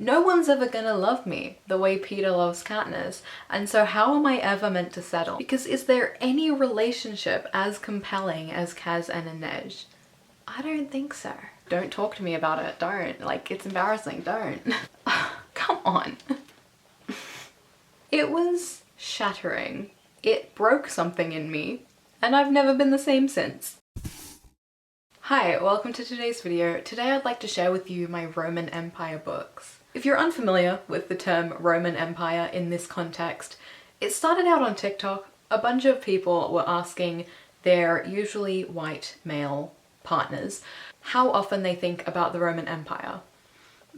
No one's ever gonna love me the way Peter loves Katniss, and so how am I ever meant to settle? Because is there any relationship as compelling as Kaz and Inej? I don't think so. Don't talk to me about it, don't. Like, it's embarrassing, don't. Come on. It was shattering. It broke something in me, and I've never been the same since. Hi, welcome to today's video. Today I'd like to share with you my Roman Empire books. If you're unfamiliar with the term Roman Empire in this context, it started out on TikTok. A bunch of people were asking their usually white male partners how often they think about the Roman Empire.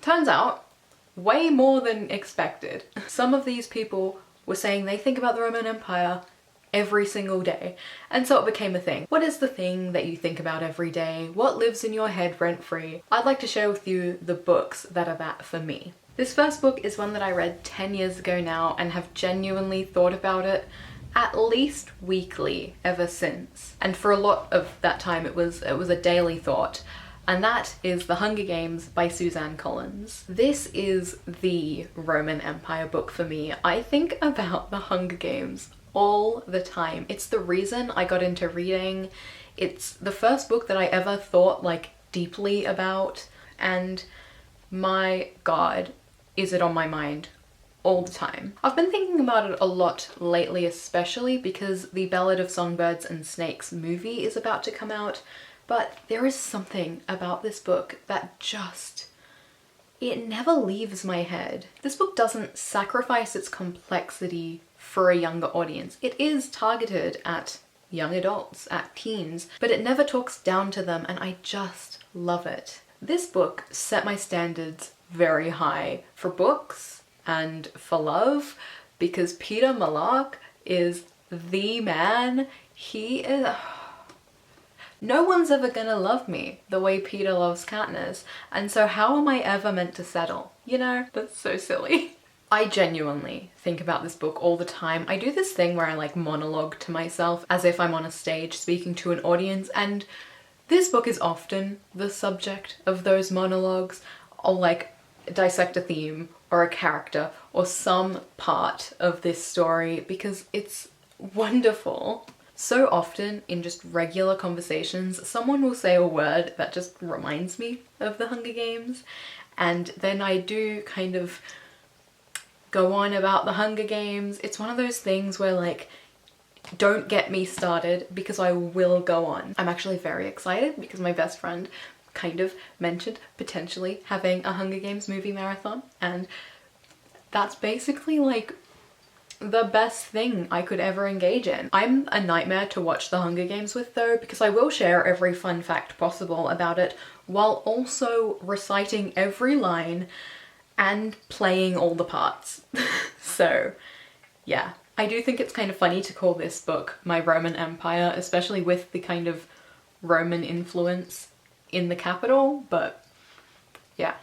Turns out, way more than expected. Some of these people were saying they think about the Roman Empire every single day, and so it became a thing. What is the thing that you think about every day? What lives in your head rent-free? I'd like to share with you the books that are that for me. This first book is one that I read 10 years ago now and have genuinely thought about it at least weekly ever since. And for a lot of that time it was a daily thought. And that is The Hunger Games by Suzanne Collins. This is the Roman Empire book for me. I think about The Hunger Games all the time. It's the reason I got into reading. It's the first book that I ever thought like deeply about, and my God, is it on my mind all the time. I've been thinking about it a lot lately, especially because the Ballad of Songbirds and Snakes movie is about to come out, but there is something about this book that just, it never leaves my head. This book doesn't sacrifice its complexity for a younger audience. It is targeted at young adults, at teens, but it never talks down to them, and I just love it. This book set my standards very high for books and for love, because Peter Malark is the man. He is... No one's ever gonna love me the way Peter loves Katniss, and so how am I ever meant to settle? You know, that's so silly. I genuinely think about this book all the time. I do this thing where I like monologue to myself as if I'm on a stage speaking to an audience, and this book is often the subject of those monologues. I'll like dissect a theme or a character or some part of this story because it's wonderful. So often in just regular conversations, someone will say a word that just reminds me of the Hunger Games, and then I do kind of go on about the Hunger Games. It's one of those things where like, don't get me started because I will go on. I'm actually very excited because my best friend kind of mentioned potentially having a Hunger Games movie marathon, and that's basically like the best thing I could ever engage in. I'm a nightmare to watch the Hunger Games with though, because I will share every fun fact possible about it while also reciting every line and playing all the parts. So yeah, I do think it's kind of funny to call this book my Roman Empire, especially with the kind of Roman influence in the capital, but yeah.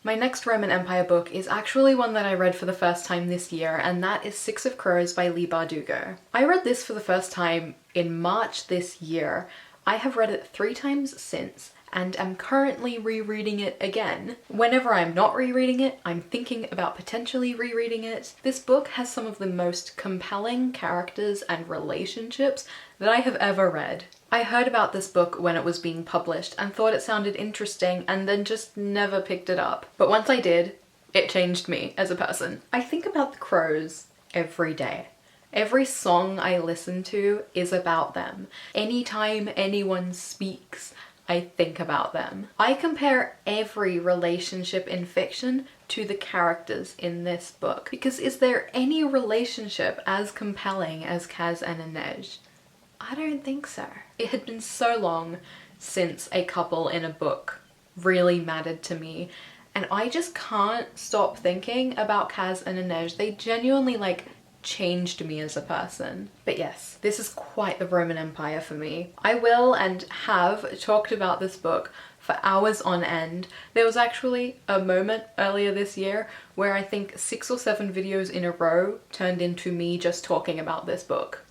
My next Roman Empire book is actually one that I read for the first time this year, and that is Six of Crows by Leigh Bardugo. I read this for the first time in March this year. I have read it 3 times since, and am currently rereading it again. Whenever I'm not rereading it, I'm thinking about potentially rereading it. This book has some of the most compelling characters and relationships that I have ever read. I heard about this book when it was being published and thought it sounded interesting and then just never picked it up. But once I did, it changed me as a person. I think about the crows every day. Every song I listen to is about them. Anytime anyone speaks, I think about them. I compare every relationship in fiction to the characters in this book, because is there any relationship as compelling as Kaz and Inej? I don't think so. It had been so long since a couple in a book really mattered to me, and I just can't stop thinking about Kaz and Inej. They genuinely like changed me as a person. But yes, this is quite the Roman Empire for me. I will and have talked about this book for hours on end. There was actually a moment earlier this year where I think 6 or 7 videos in a row turned into me just talking about this book.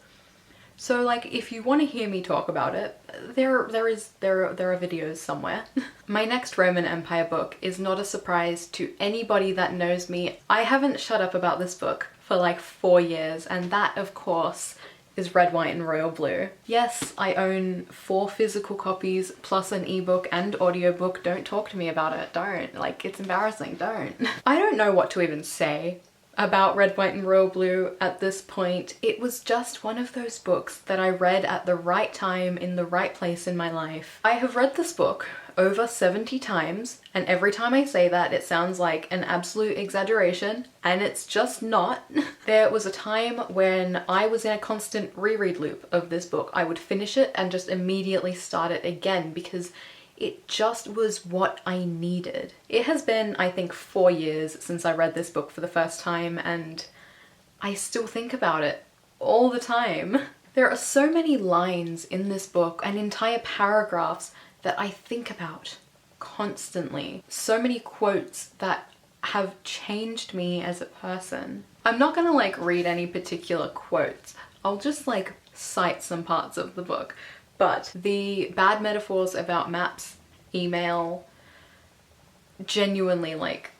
So like, if you want to hear me talk about it, there are videos somewhere. My next Roman Empire book is not a surprise to anybody that knows me. I haven't shut up about this book for like 4 years, and that of course is Red, White and Royal Blue. Yes, I own 4 physical copies plus an ebook and audiobook. Don't talk to me about it. Don't. Like, it's embarrassing. Don't. I don't know what to even say about Red, White and Royal Blue at this point. It was just one of those books that I read at the right time in the right place in my life. I have read this book over 70 times, and every time I say that it sounds like an absolute exaggeration, and it's just not. There was a time when I was in a constant reread loop of this book. I would finish it and just immediately start it again because it just was what I needed. It has been, I think, 4 years since I read this book for the first time, and I still think about it all the time. There are so many lines in this book and entire paragraphs that I think about constantly. So many quotes that have changed me as a person. I'm not gonna like read any particular quotes. I'll just like cite some parts of the book. But the bad metaphors about maps, email, genuinely like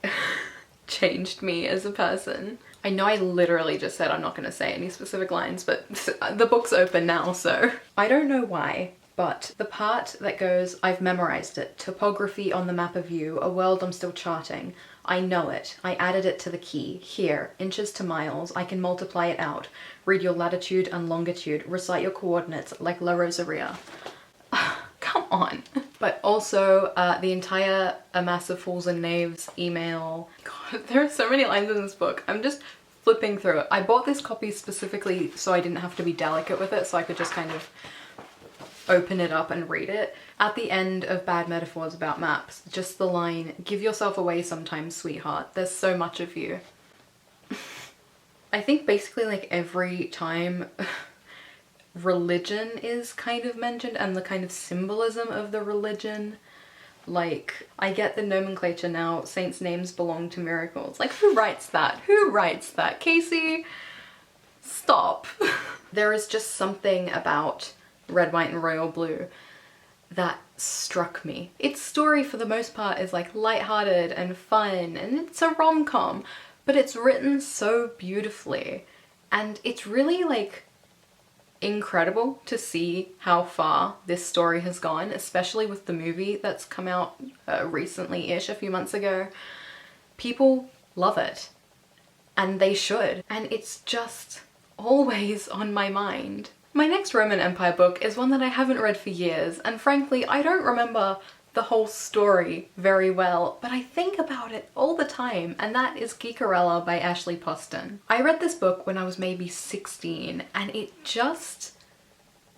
changed me as a person. I know I literally just said I'm not gonna say any specific lines, but the book's open now, so. I don't know why, but the part that goes, I've memorized it, topography on the map of you, a world I'm still charting. I know it. I added it to the key. Here, inches to miles, I can multiply it out. Read your latitude and longitude. Recite your coordinates like La Rosaria. Come on. But also the entire A Mass of Fools and Knaves email. God, there are so many lines in this book. I'm just flipping through it. I bought this copy specifically so I didn't have to be delicate with it, so I could just kind of open it up and read it. At the end of Bad Metaphors About Maps, just the line, give yourself away sometimes, sweetheart. There's so much of you. I think basically like every time religion is kind of mentioned and the kind of symbolism of the religion, like I get the nomenclature now, saints' names belong to miracles. Like, who writes that? Who writes that? Casey, stop. There is just something about Red, White and Royal Blue that struck me. Its story for the most part is like lighthearted and fun, and it's a rom-com, but it's written so beautifully, and it's really like incredible to see how far this story has gone, especially with the movie that's come out recently-ish, a few months ago. People love it, and they should, and it's just always on my mind. My next Roman Empire book is one that I haven't read for years, and frankly, I don't remember the whole story very well, but I think about it all the time, and that is Geekerella by Ashley Poston. I read this book when I was maybe 16, and it just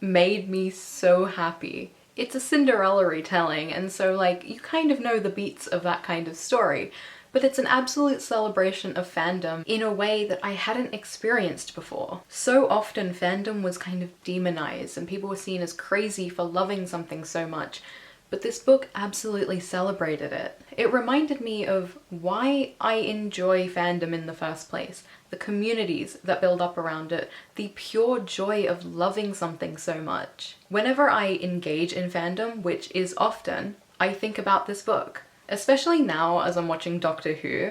made me so happy. It's a Cinderella retelling, and so like, you kind of know the beats of that kind of story, but it's an absolute celebration of fandom in a way that I hadn't experienced before. So often fandom was kind of demonized and people were seen as crazy for loving something so much, but this book absolutely celebrated it. It reminded me of why I enjoy fandom in the first place, the communities that build up around it, the pure joy of loving something so much. Whenever I engage in fandom, which is often, I think about this book. Especially now as I'm watching Doctor Who,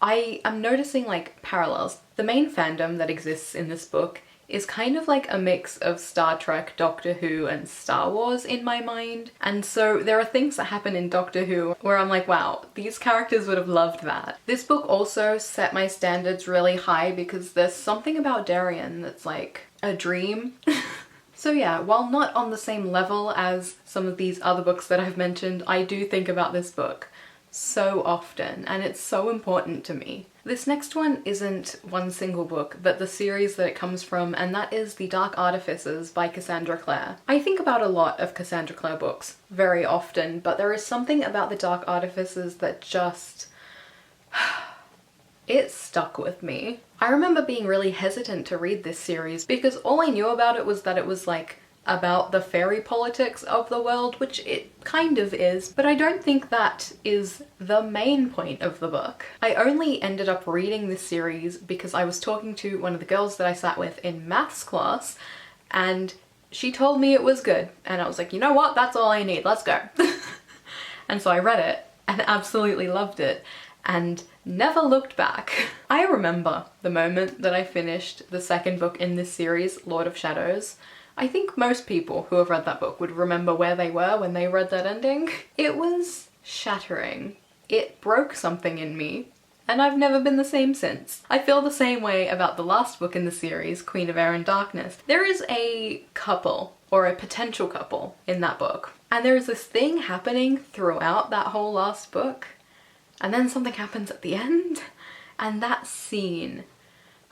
I am noticing like parallels. The main fandom that exists in this book is kind of like a mix of Star Trek, Doctor Who, and Star Wars in my mind. And so there are things that happen in Doctor Who where I'm like, wow, these characters would have loved that. This book also set my standards really high because there's something about Darien that's like a dream. So yeah, while not on the same level as some of these other books that I've mentioned, I do think about this book so often, and it's so important to me. This next one isn't one single book, but the series that it comes from, and that is The Dark Artifices by Cassandra Clare. I think about a lot of Cassandra Clare books very often, but there is something about The Dark Artifices that just it stuck with me. I remember being really hesitant to read this series because all I knew about it was that it was like about the fairy politics of the world, which it kind of is, but I don't think that is the main point of the book. I only ended up reading this series because I was talking to one of the girls that I sat with in maths class, and she told me it was good, and I was like, you know what, that's all I need, let's go. And so I read it and absolutely loved it and never looked back. I remember the moment that I finished the second book in this series, Lord of Shadows. I think most people who have read that book would remember where they were when they read that ending. It was shattering. It broke something in me, and I've never been the same since. I feel the same way about the last book in the series, Queen of Air and Darkness. There is a couple, or a potential couple, in that book. And there is this thing happening throughout that whole last book, and then something happens at the end, and that scene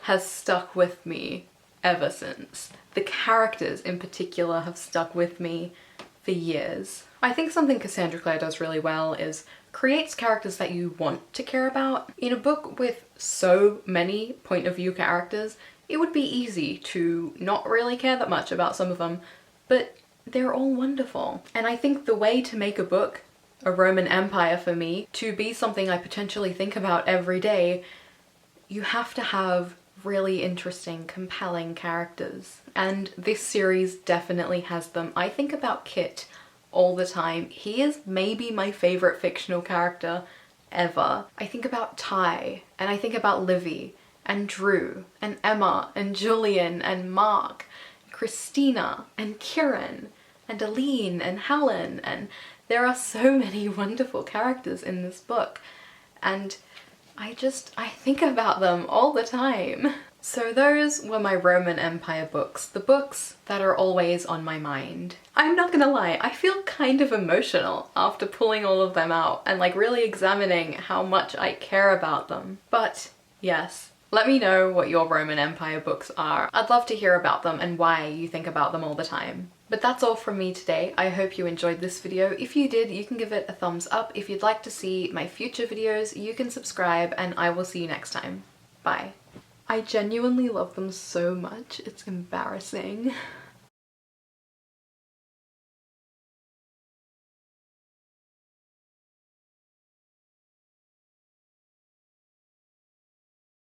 has stuck with me ever since. The characters in particular have stuck with me for years. I think something Cassandra Clare does really well is creates characters that you want to care about. In a book with so many point of view characters, it would be easy to not really care that much about some of them, but they're all wonderful. And I think the way to make a book, a Roman Empire for me, to be something I potentially think about every day, you have to have really interesting, compelling characters. And this series definitely has them. I think about Kit all the time. He is maybe my favorite fictional character ever. I think about Ty, and I think about Livy, and Drew, and Emma, and Julian, and Mark, Christina, and Kieran, and Aline, and Helen, and there are so many wonderful characters in this book, and I think about them all the time. So those were my Roman Empire books, the books that are always on my mind. I'm not gonna lie, I feel kind of emotional after pulling all of them out and like really examining how much I care about them. But yes, let me know what your Roman Empire books are. I'd love to hear about them and why you think about them all the time. But that's all from me today. I hope you enjoyed this video. If you did, you can give it a thumbs up. If you'd like to see my future videos, you can subscribe, and I will see you next time. Bye. I genuinely love them so much, it's embarrassing.